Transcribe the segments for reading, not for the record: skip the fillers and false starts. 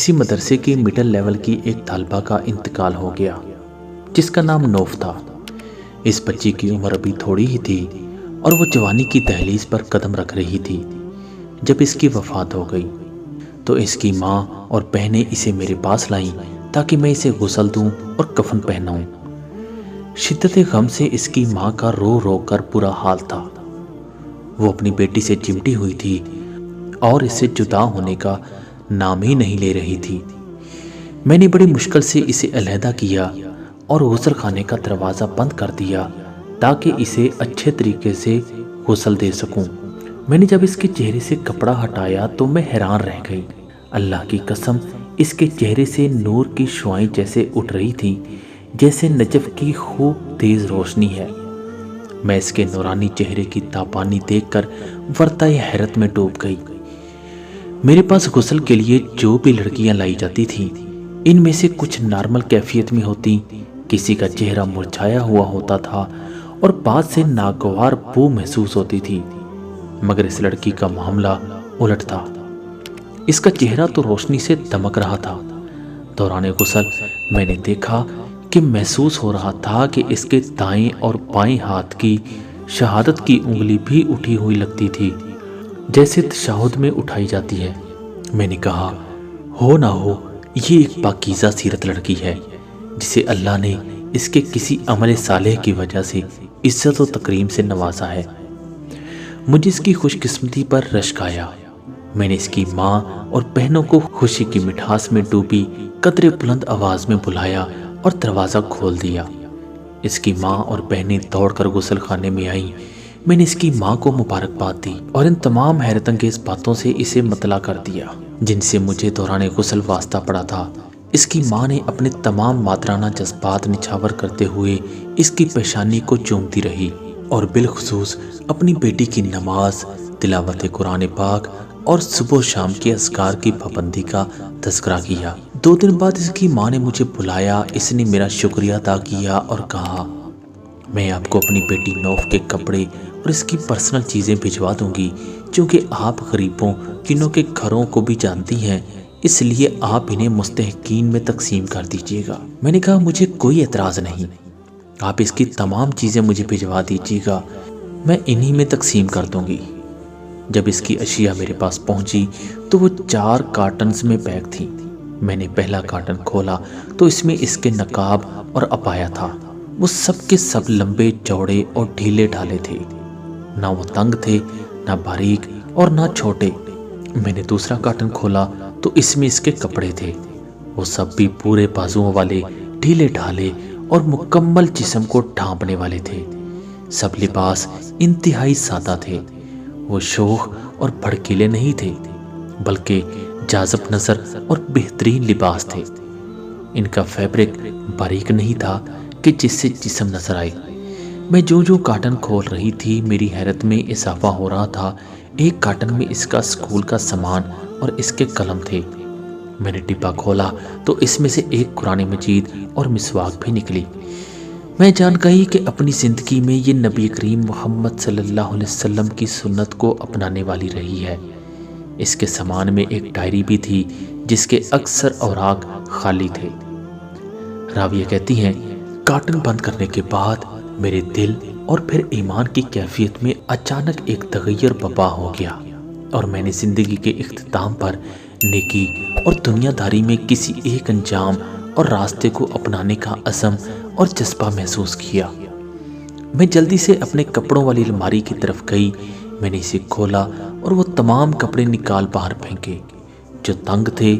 اسی مدرسے کی مڈل لیول کی ایک طالبہ کا انتقال ہو گیا جس کا نام نوف تھا۔ اس بچی کی عمر ابھی تھوڑی ہی تھی اور وہ جوانی کی دہلیز پر قدم رکھ رہی تھی جب اس کی وفات ہو گئی، تو اس کی ماں اور بہنیں اسے میرے پاس لائیں تاکہ میں اسے غسل دوں اور کفن پہناؤں۔ شدت غم سے اس کی ماں کا رو رو کر برا حال تھا۔ وہ اپنی بیٹی سے چمٹی ہوئی تھی اور اس سے جدا ہونے کا نام ہی نہیں لے رہی تھی۔ میں نے بڑی مشکل سے اسے علیحدہ کیا اور غسل خانے کا دروازہ بند کر دیا تاکہ اسے اچھے طریقے سے غسل دے سکوں۔ میں نے جب اس کے چہرے سے کپڑا ہٹایا تو میں حیران رہ گئی۔ اللہ کی قسم، اس کے چہرے سے نور کی شعاعیں جیسے اٹھ رہی تھی جیسے نجف کی خوب تیز روشنی ہے۔ میں اس کے نورانی چہرے کی تابانی دیکھ کر ورطہ حیرت میں ڈوب گئی۔ میرے پاس غسل کے لیے جو بھی لڑکیاں لائی جاتی تھیں، ان میں سے کچھ نارمل کیفیت میں ہوتی، کسی کا چہرہ مرجھایا ہوا ہوتا تھا اور بعض سے ناگوار بو محسوس ہوتی تھی، مگر اس لڑکی کا معاملہ الٹ تھا۔ اس کا چہرہ تو روشنی سے دمک رہا تھا۔ دوران غسل میں نے دیکھا کہ محسوس ہو رہا تھا کہ اس کے دائیں اور بائیں ہاتھ کی شہادت کی انگلی بھی اٹھی ہوئی لگتی تھی، جیسے تشہد میں اٹھائی جاتی ہے۔ میں نے کہا، ہو نہ ہو یہ ایک پاکیزہ سیرت لڑکی ہے جسے اللہ نے اس کے کسی عمل صالح کی وجہ سے عزت و تکریم سے نوازا ہے۔ مجھے اس کی خوش قسمتی پر رشک آیا۔ میں نے اس کی ماں اور بہنوں کو خوشی کی مٹھاس میں ڈوبی قدرے بلند آواز میں بلایا اور دروازہ کھول دیا۔ اس کی ماں اور بہنیں دوڑ کر غسل خانے میں آئیں۔ میں نے اس کی ماں کو مبارکباد دی اور ان تمام حیرت انگیز باتوں سے اسے مطلع کر دیا جن سے مجھے دوران غسل واسطہ پڑا تھا۔ اس کی ماں نے اپنے تمام مادرانہ جذبات نچھاور کرتے ہوئے اس کی پیشانی کو چومتی رہی اور بالخصوص اپنی بیٹی کی نماز، تلاوت قرآن پاک اور صبح و شام کے اذکار کی پابندی کا تذکرہ کیا۔ 2 دن بعد اس کی ماں نے مجھے بلایا۔ اس نے میرا شکریہ ادا کیا اور کہا، میں آپ کو اپنی بیٹی نوف کے کپڑے اور اس کی پرسنل چیزیں بھجوا دوں گی، چونکہ آپ غریبوں جنوں کے گھروں کو بھی جانتی ہیں، اس لیے آپ انہیں مستحقین میں تقسیم کر دیجیے گا۔ میں نے کہا، مجھے کوئی اعتراض نہیں، آپ اس کی تمام چیزیں مجھے بھجوا دیجیے گا، میں انہی میں تقسیم کر دوں گی۔ جب اس کی اشیاء میرے پاس پہنچی تو وہ 4 کارٹنز میں پیک تھیں۔ میں نے پہلا کارٹن کھولا تو اس میں اس کے نقاب اور عبایا تھا۔ وہ سب کے سب لمبے چوڑے اور ڈھیلے ڈھالے تھے، نہ وہ تنگ تھے، نہ باریک اور نہ چھوٹے۔ میں نے دوسرا کارٹن کھولا تو اس میں اس کے کپڑے تھے۔ وہ سب بھی پورے بازوؤں والے، ڈھیلے ڈھالے اور مکمل جسم کو ڈھانپنے والے تھے۔ سب لباس انتہائی سادہ تھے۔ وہ شوخ اور بھڑکیلے نہیں تھے، بلکہ جاذب نظر اور بہترین لباس تھے۔ ان کا فیبرک باریک نہیں تھا کہ جس سے جسم نظر آئے۔ میں جو کارٹن کھول رہی تھی میری حیرت میں اضافہ ہو رہا تھا۔ ایک کارٹن میں اس کا اسکول کا سامان اور اس کے قلم تھے۔ میں نے ڈبہ کھولا تو اس میں سے ایک قرآن مجید اور مسواک بھی نکلی۔ میں جان گئی کہ اپنی زندگی میں یہ نبی کریم محمد صلی اللہ علیہ وسلم کی سنت کو اپنانے والی رہی ہے۔ اس کے سامان میں ایک ڈائری بھی تھی جس کے اکثر اوراق خالی تھے۔ راویہ کہتی ہیں، کارٹن بند کرنے کے بعد میرے دل اور پھر ایمان کی کیفیت میں اچانک ایک تغیر برپا ہو گیا اور میں نے زندگی کے اختتام پر نیکی اور دنیا داری میں کسی ایک انجام اور راستے کو اپنانے کا عزم اور جذبہ محسوس کیا۔ میں جلدی سے اپنے کپڑوں والی الماری کی طرف گئی۔ میں نے اسے کھولا اور وہ تمام کپڑے نکال باہر پھینکے جو تنگ تھے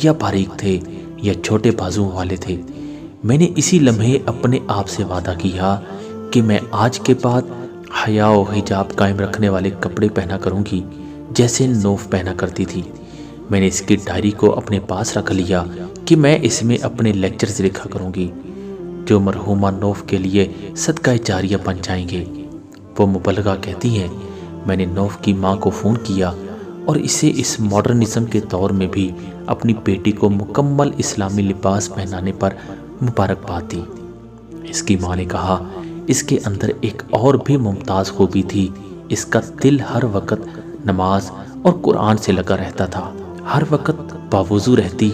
یا باریک تھے یا چھوٹے بازوؤں والے تھے۔ میں نے اسی لمحے اپنے آپ سے وعدہ کیا کہ میں آج کے بعد حیا و حجاب قائم رکھنے والے کپڑے پہنا کروں گی جیسے نوف پہنا کرتی تھی۔ میں نے اس کی ڈائری کو اپنے پاس رکھ لیا کہ میں اس میں اپنے لیکچرز لکھا کروں گی جو مرحومہ نوف کے لیے صدقہ جاریہ بن جائیں گے۔ وہ مبلغہ کہتی ہیں، میں نے نوف کی ماں کو فون کیا اور اسے اس ماڈرنزم کے دور میں بھی اپنی بیٹی کو مکمل اسلامی لباس پہنانے پر مبارکباد دی۔ اس کی ماں نے کہا، اس کے اندر ایک اور بھی ممتاز خوبی تھی، اس کا دل ہر وقت نماز اور قرآن سے لگا رہتا تھا، ہر وقت باوضو رہتی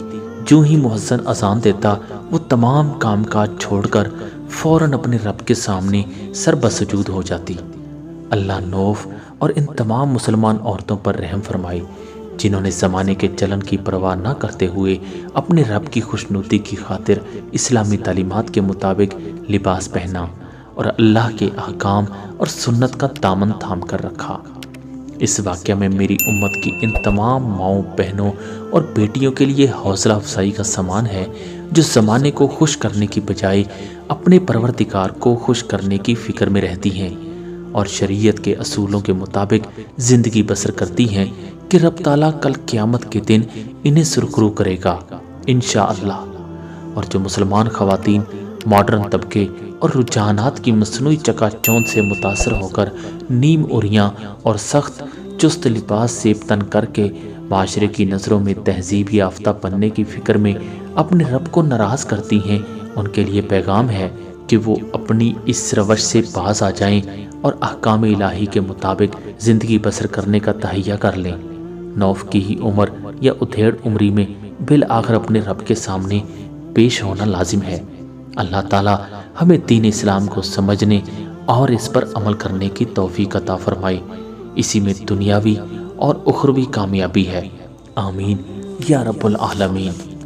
جو ہی مؤذن اذان دیتا وہ تمام کام کاج چھوڑ کر فوراً اپنے رب کے سامنے سر بسجود ہو جاتی۔ اللہ نوف اور ان تمام مسلمان عورتوں پر رحم فرمائے جنہوں نے زمانے کے چلن کی پرواہ نہ کرتے ہوئے اپنے رب کی خوشنودی کی خاطر اسلامی تعلیمات کے مطابق لباس پہنا اور اللہ کے احکام اور سنت کا دامن تھام کر رکھا۔ اس واقعہ میں میری امت کی ان تمام ماؤں، بہنوں اور بیٹیوں کے لیے حوصلہ افزائی کا سامان ہے جو زمانے کو خوش کرنے کی بجائے اپنے پروردگار کو خوش کرنے کی فکر میں رہتی ہیں اور شریعت کے اصولوں کے مطابق زندگی بسر کرتی ہیں کہ رب تعالیٰ کل قیامت کے دن انہیں سرخرو کرے گا انشاءاللہ۔ اور جو مسلمان خواتین ماڈرن طبقے اور رجحانات کی مصنوعی چکا چوند سے متاثر ہو کر نیم اوریاں اور سخت چست لباس زیب تن کر کے معاشرے کی نظروں میں تہذیب یافتہ بننے کی فکر میں اپنے رب کو ناراض کرتی ہیں، ان کے لیے پیغام ہے کہ وہ اپنی اس روش سے باز آ جائیں اور احکام الہی کے مطابق زندگی بسر کرنے کا تہیہ کر لیں۔ نوف کی ہی عمر یا ادھیڑ عمری میں بالآخر اپنے رب کے سامنے پیش ہونا لازم ہے۔ اللہ تعالیٰ ہمیں دین اسلام کو سمجھنے اور اس پر عمل کرنے کی توفیق عطا فرمائے، اسی میں دنیاوی اور اخروی کامیابی ہے، آمین یا رب العالمین۔